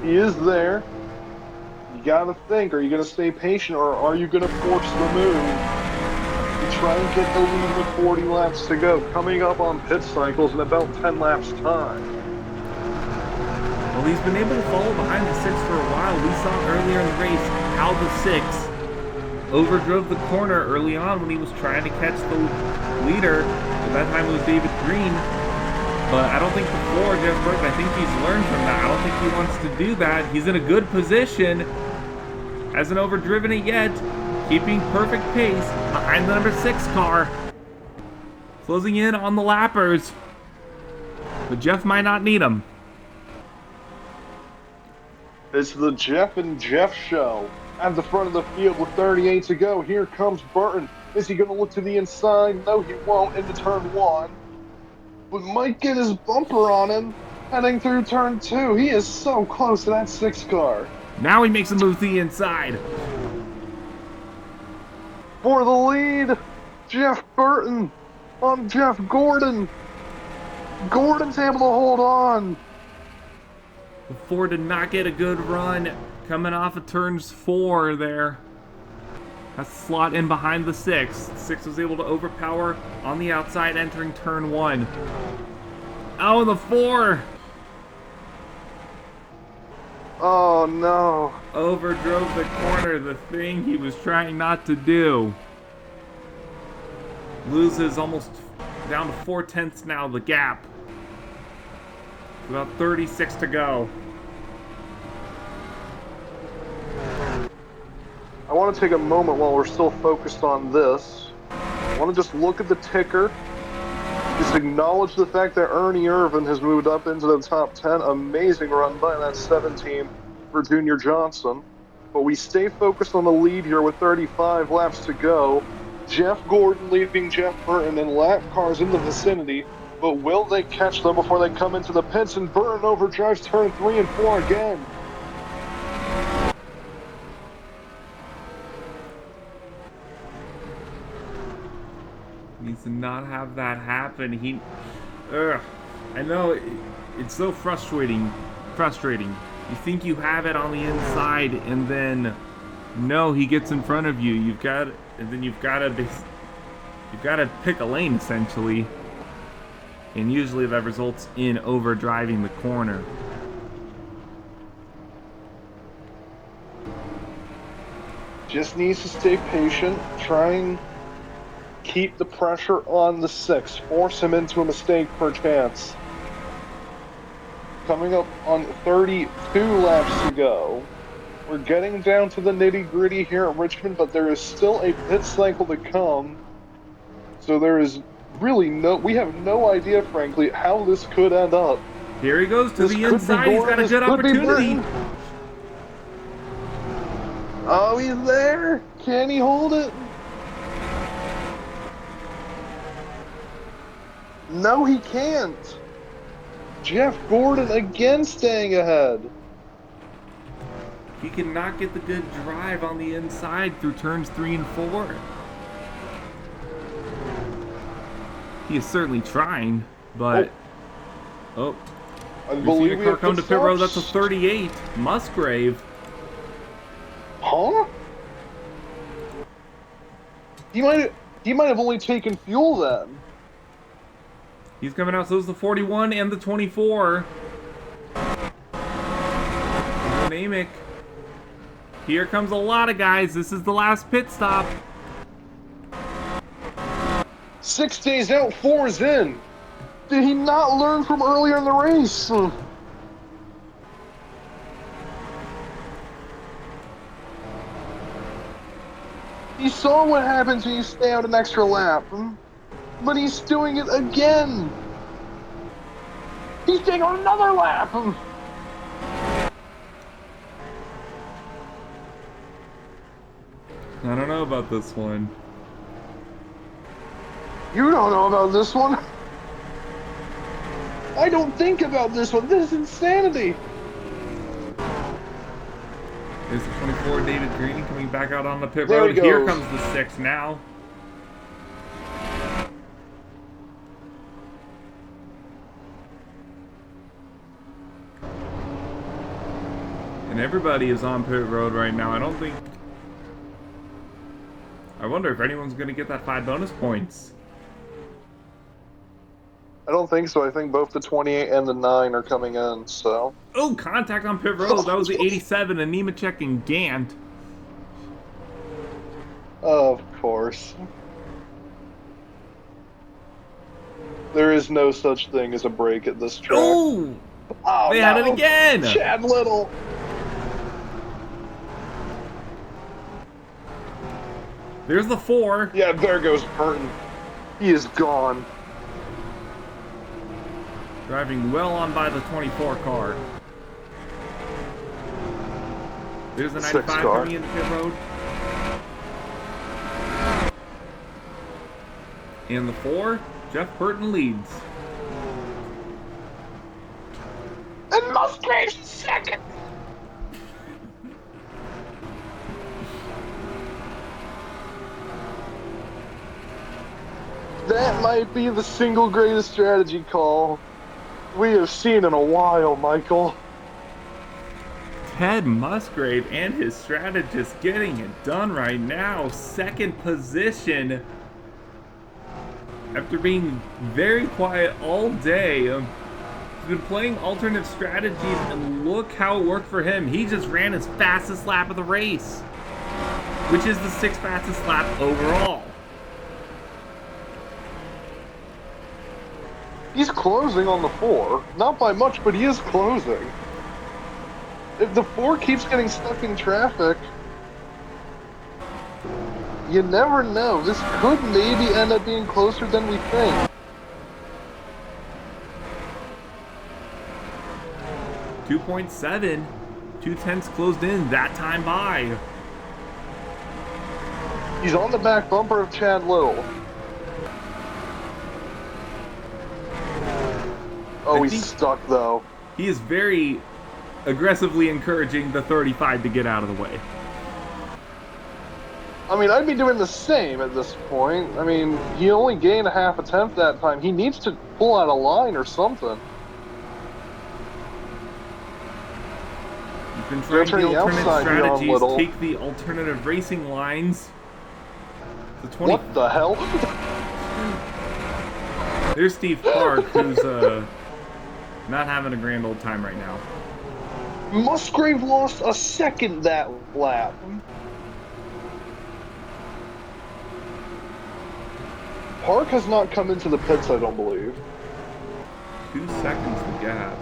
He is there. You gotta think, are you gonna stay patient or are you gonna force the move to try and get the lead with 40 laps to go? Coming up on pit cycles in about 10 laps time. Well, he's been able to follow behind the 6 for a while. We saw earlier in the race how the 6 overdrove the corner early on when he was trying to catch the leader. At that time it was David Green. But I don't think before Jeff Burton, I think he's learned from that. I don't think he wants to do that. He's in a good position. Hasn't overdriven it yet. Keeping perfect pace behind the number 6 car. Closing in on the lappers. But Jeff might not need him. It's the Jeff and Jeff show. At the front of the field with 38 to go. Here comes Burton. Is he going to look to the inside? No, he won't into turn 1. But might get his bumper on him heading through turn 2. He is so close to that 6 car. Now he makes a move to the inside. For the lead, Jeff Burton on Jeff Gordon. Gordon's able to hold on. The 4 did not get a good run coming off of turns 4 there. Has to slot in behind the 6. 6 was able to overpower on the outside entering turn 1. Oh, the 4! Oh no. Overdrove the corner, the thing he was trying not to do. Loses almost down to 4/10 now, the gap. About 36 to go. I want to take a moment while we're still focused on this. I want to just look at the ticker. Just acknowledge the fact that Ernie Irvin has moved up into the top 10. Amazing run by that 17 for Junior Johnson. But we stay focused on the lead here with 35 laps to go. Jeff Gordon leaving Jeff Burton and lap cars in the vicinity. But will they catch them before they come into the pits? And Burton overdrives turn 3 and 4 again. Needs to not have that happen. I know it's so frustrating. You think you have it on the inside, and then no, he gets in front of you. You've got to pick a lane essentially, and usually that results in overdriving the corner. Just needs to stay patient, trying keep the pressure on the 6. Force him into a mistake per chance. Coming up on 32 laps to go. We're getting down to the nitty-gritty here at Richmond, but there is still a pit cycle to come. So there is really we have no idea, frankly, how this could end up. Here he goes to the inside. He's got a good opportunity. Oh, he's there. Can he hold it? No, he can't. Jeff Gordon again staying ahead. He cannot get the good drive on the inside through turns 3 and 4. He is certainly trying, but I believe we car have come to pit road. That's a 38 Musgrave. Huh? He might have only taken fuel then. He's coming out, so is the 41 and the 24. Namick. Here comes a lot of guys. This is the last pit stop. 6 days out, 4 is in. Did he not learn from earlier in the race? saw what happens when you stay out an extra lap. But he's doing it again. He's staying on another lap. I don't know about this one. You don't know about this one? I don't think about this one. This is insanity. There's the 24, David Green, coming back out on the pit There road. he Here goes. comes the 6 now. And everybody is on pit road right now. I wonder if anyone's going to get that 5 bonus points. I don't think so. I think both the 28 and the 9 are coming in, so. Oh, contact on pit road. That was the 87, and Nemechek and Gant. Of course. There is no such thing as a break at this track. Oh! Oh, They had it again! Chad Little! There's the 4. Yeah, there goes Burton. He is gone. Driving well on by the 24 car. There's the 95 car. coming into pit road. And the 4, Jeff Burton leads. And Musgrave's second! That might be the single greatest strategy call we have seen in a while, Michael. Ted Musgrave and his strategist getting it done right now. Second position. After being very quiet all day. He's been playing alternate strategies, and look how it worked for him. He just ran his fastest lap of the race, which is the 6th fastest lap overall. He's closing on the 4. Not by much, but he is closing. If the 4 keeps getting stuck in traffic, you never know. This could maybe end up being closer than we think. 2.7. 2/10 closed in that time by. He's on the back bumper of Chad Little. Oh, he's stuck, though. He is very aggressively encouraging the 35 to get out of the way. I mean, I'd be doing the same at this point. I mean, he only gained a half a tenth that time. He needs to pull out a line or something. You've been trying Turn the the alternate outside here on strategies, Little. take the alternative racing lines. The 20. What the hell? There's Steve Clark, who's not having a grand old time right now. Musgrave lost a second that lap. Park has not come into the pits, I don't believe. 2 seconds the gap.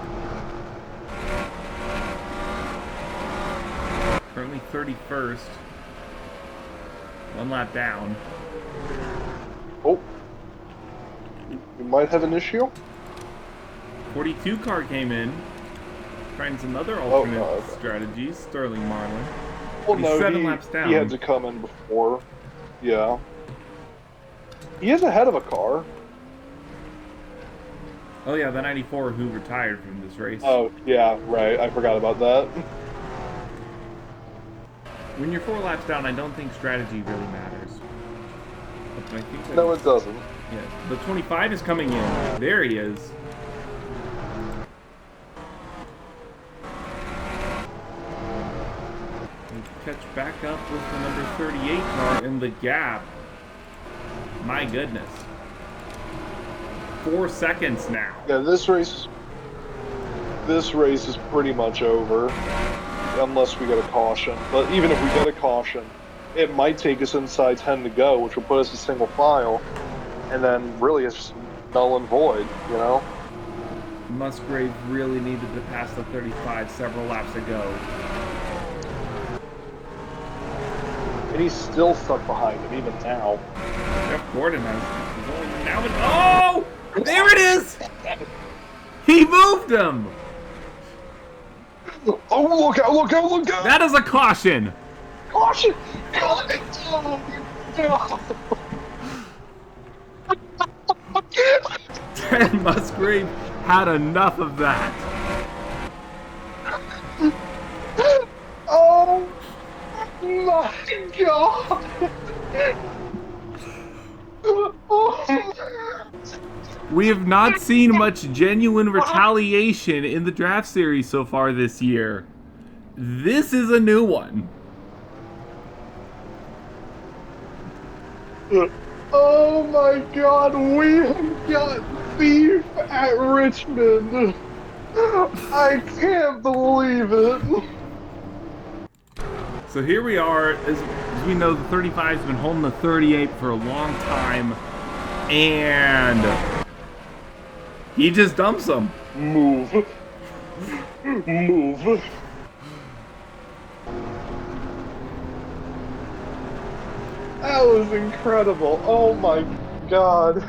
Currently 31st. 1 lap down. Oh. We might have an issue. 42 car came in. Trying some other alternate okay. strategies. Sterling Marlin. Well, He's no, 7 laps down. he had to come in before. Yeah. He is ahead of a car. Oh yeah, the 94 who retired from this race. Oh, yeah, right. I forgot about that. When you're 4 laps down, I don't think strategy really matters. But I think that No, it doesn't. Yeah, the 25 is coming in. There he is. Catch back up with the number 38 car in the gap. My goodness. 4 seconds now. Yeah, this race is pretty much over, unless we get a caution. But even if we get a caution, it might take us inside 10 to go, which will put us in single file, and then really it's just null and void, you know? Musgrave really needed to pass the 35 several laps ago. And he's still stuck behind him even now. Jeff Gordon has only now. Oh, there it is. He moved him. Oh, look out! Look out! Look out! That is a caution. Caution! Ted Musgrave had enough of that. Oh my god! We have not seen much genuine retaliation in the draft series so far this year. This is a new one. Oh my god, we have got beef at Richmond. I can't believe it. So here we are, as we know, the 35's been holding the 38 for a long time, and he just dumps them. Move. Move. That was incredible. Oh my god.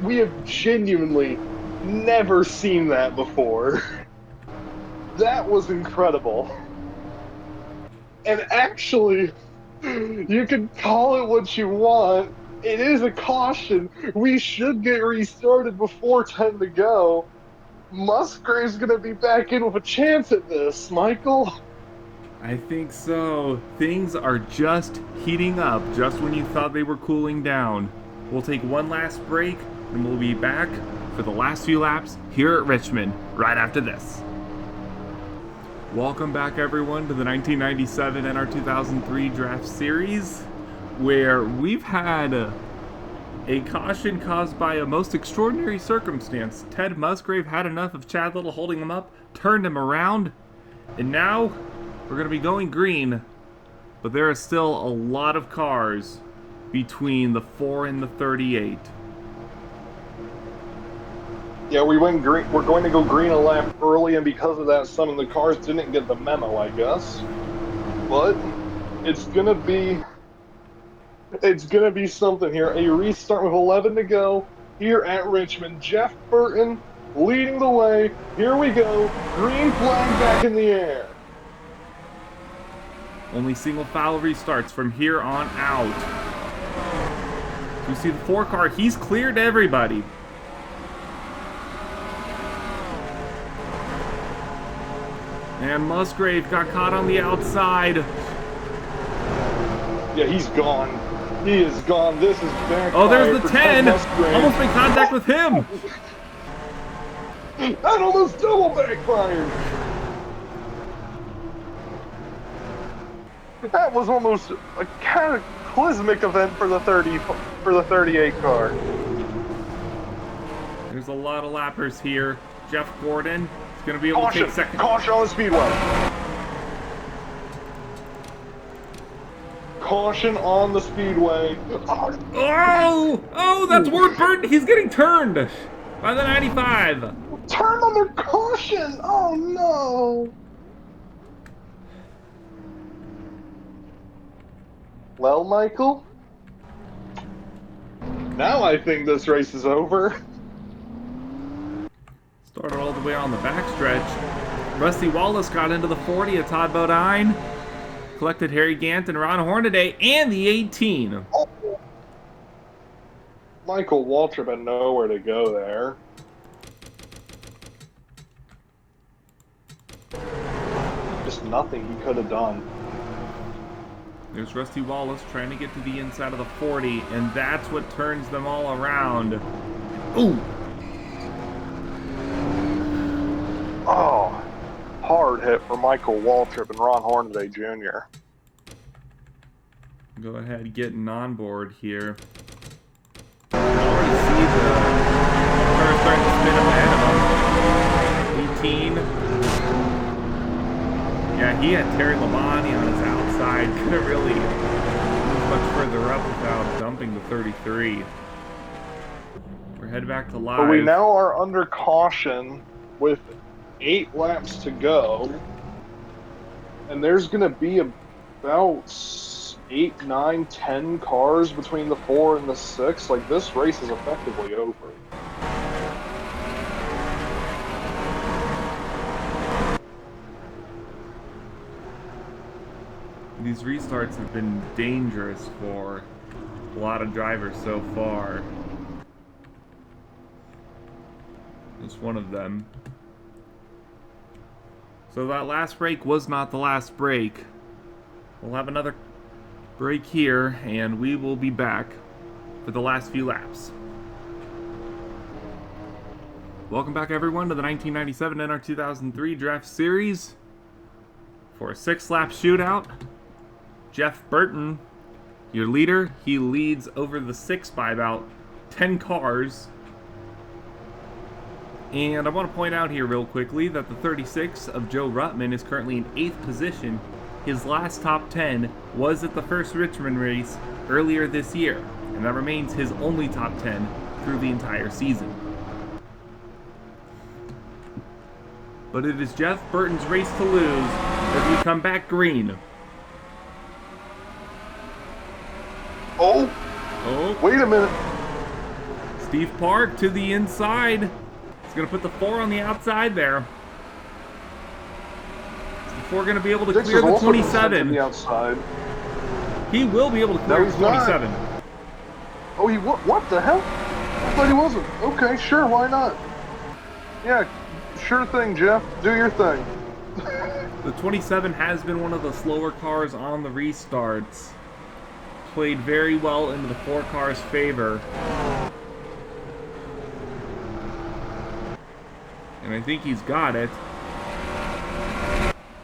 We have genuinely never seen that before. That was incredible. And actually, you can call it what you want. It is a caution. We should get restarted before 10 to go. Musgrave's gonna be back in with a chance at this, Michael. I think so. Things are just heating up just when you thought they were cooling down. We'll take one last break, and we'll be back for the last few laps here at Richmond right after this. Welcome back, everyone, to the 1997 NR2003 Draft Series, where we've had a caution caused by a most extraordinary circumstance. Ted Musgrave had enough of Chad Little holding him up, turned him around, and now we're going to be going green, but there are still a lot of cars between the 4 and the 38. Yeah, we went green. We're going to go green a lap early, and because of that, some of the cars didn't get the memo, I guess. But it's gonna be something here. A restart with 11 to go here at Richmond. Jeff Burton leading the way. Here we go. Green flag back in the air. Only single foul restarts from here on out. You see the 4 car, he's cleared everybody. And Musgrave got caught on the outside. Yeah, he's gone. He is gone. This is backfire. Oh, there's the 10. Almost made contact with him. That almost double backfired. That was almost a cataclysmic event for the 38 car. There's a lot of lappers here. Jeff Gordon is going to be able to take second. Caution on the speedway. Caution on the speedway. Oh, that's Ward Burton. He's getting turned by the 95. Turn under caution. Oh, no. Well, Michael, now I think this race is over. Started all the way on the backstretch. Rusty Wallace got into the 40 at Todd Bodine. Collected Harry Gant and Ron Hornaday and the 18. Oh. Michael Waltrip had nowhere to go there. Just nothing he could have done. There's Rusty Wallace trying to get to the inside of the 40, and that's what turns them all around. Ooh! Oh, hard hit for Michael Waltrip and Ron Hornaday Jr. Go ahead, getting on board here. You can already see the car starting to spin up ahead of him. 18. Yeah, he had Terry Labonte on his outside. Couldn't really move much further up without dumping the 33. We're headed back to live. But we now are under caution with 8 laps to go. And there's going to be about 8, 9, 10 cars between the 4 and the 6. Like, this race is effectively over. These restarts have been dangerous for a lot of drivers so far. Just one of them. So that last break was not the last break. We'll have another break here, and we will be back for the last few laps. Welcome back, everyone, to the 1997 NR2003 Draft Series. For a 6-lap shootout, Jeff Burton, your leader, he leads over the 6 by about 10 cars. And I want to point out here real quickly that the 36 of Joe Ruttman is currently in 8th position. His last top 10 was at the first Richmond race earlier this year, and that remains his only top 10 through the entire season. But it is Jeff Burton's race to lose as we come back green. Oh, wait a minute. Steve Park to the inside. He's going to put the 4 on the outside there. Is the 4 going to be able to clear the 27? The outside. He will be able to clear the 27. Not. Oh, what the hell? I thought he wasn't. Okay, sure, why not? Yeah, sure thing, Jeff. Do your thing. The 27 has been one of the slower cars on the restarts. Played very well into the 4 car's favor. And I think he's got it.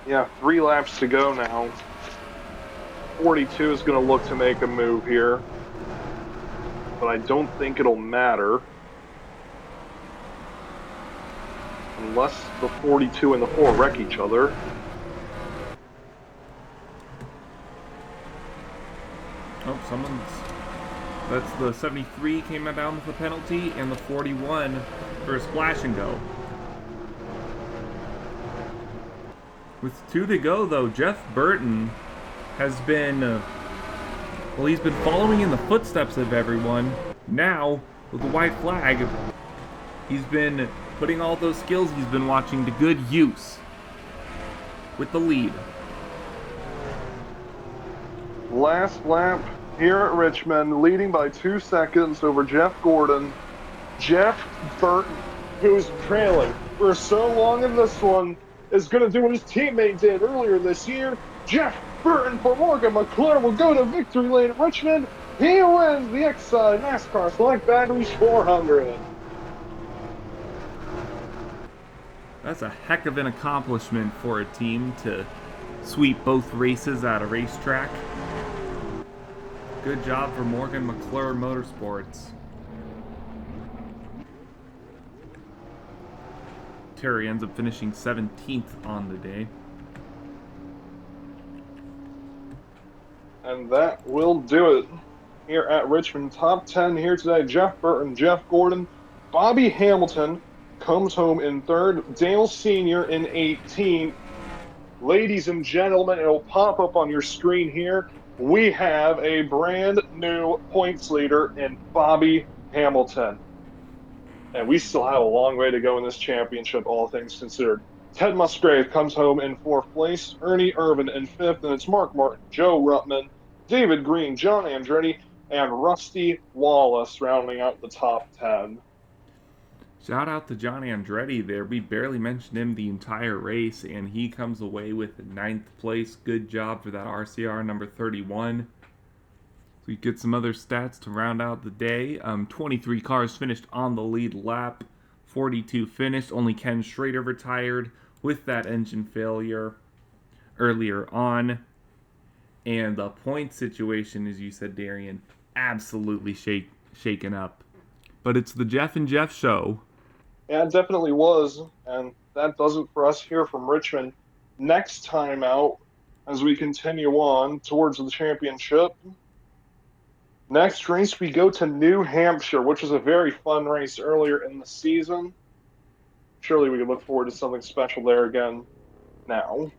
Yeah, 3 laps to go now. 42 is going to look to make a move here. But I don't think it'll matter. Unless the 42 and the 4 wreck each other. Oh, that's the 73 came down with a penalty, and the 41 for a splash and go. With 2 to go, though, Jeff Burton has been, he's been following in the footsteps of everyone. Now, with the white flag, he's been putting all those skills he's been watching to good use with the lead. Last lap here at Richmond, leading by 2 seconds over Jeff Gordon. Jeff Burton, who's trailing for so long in this one, is going to do what his teammate did earlier this year. Jeff Burton for Morgan McClure will go to victory lane at Richmond. He wins the Exide NASCAR Select Batteries 400. That's a heck of an accomplishment for a team to sweep both races at a racetrack. Good job for Morgan McClure Motorsports. Terry ends up finishing 17th on the day. And that will do it here at Richmond. Top 10 here today. Jeff Burton, Jeff Gordon, Bobby Hamilton comes home in 3rd. Dale Sr. in 18th. Ladies and gentlemen, it'll pop up on your screen here. We have a brand new points leader in Bobby Hamilton. And we still have a long way to go in this championship, all things considered. Ted Musgrave comes home in 4th place, Ernie Irvin in 5th, and it's Mark Martin, Joe Ruttman, David Green, John Andretti, and Rusty Wallace rounding out the top 10. Shout out to John Andretti there. We barely mentioned him the entire race, and he comes away with 9th place. Good job for that RCR number 31. So we get some other stats to round out the day. 23 cars finished on the lead lap. 42 finished. Only Ken Schrader retired with that engine failure earlier on. And the point situation, as you said, Darien, absolutely shaken up. But it's the Jeff and Jeff show. Yeah, it definitely was. And that does it for us here from Richmond. Next time out, as we continue on towards the championship, next race we go to New Hampshire, which was a very fun race earlier in the season. Surely we can look forward to something special there again now.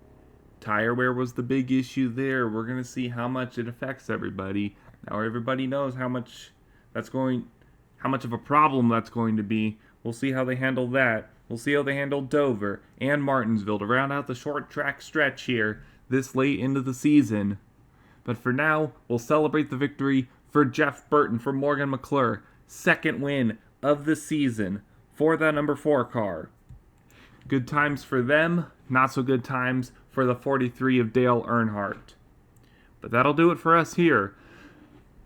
Tire wear was the big issue there. We're going to see how much it affects everybody. Now everybody knows how much of a problem that's going to be. We'll see how they handle that. We'll see how they handle Dover and Martinsville to round out the short track stretch here this late into the season. But for now, we'll celebrate the victory for Jeff Burton from Morgan McClure. Second win of the season for that number 4 car. Good times for them, not so good times for the 43 of Dale Earnhardt. But that'll do it for us here.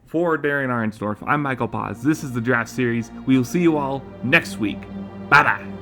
For Darien Arnsdorff, I'm Michael Paz. This is the Draft Series. We will see you all next week. Bye-bye.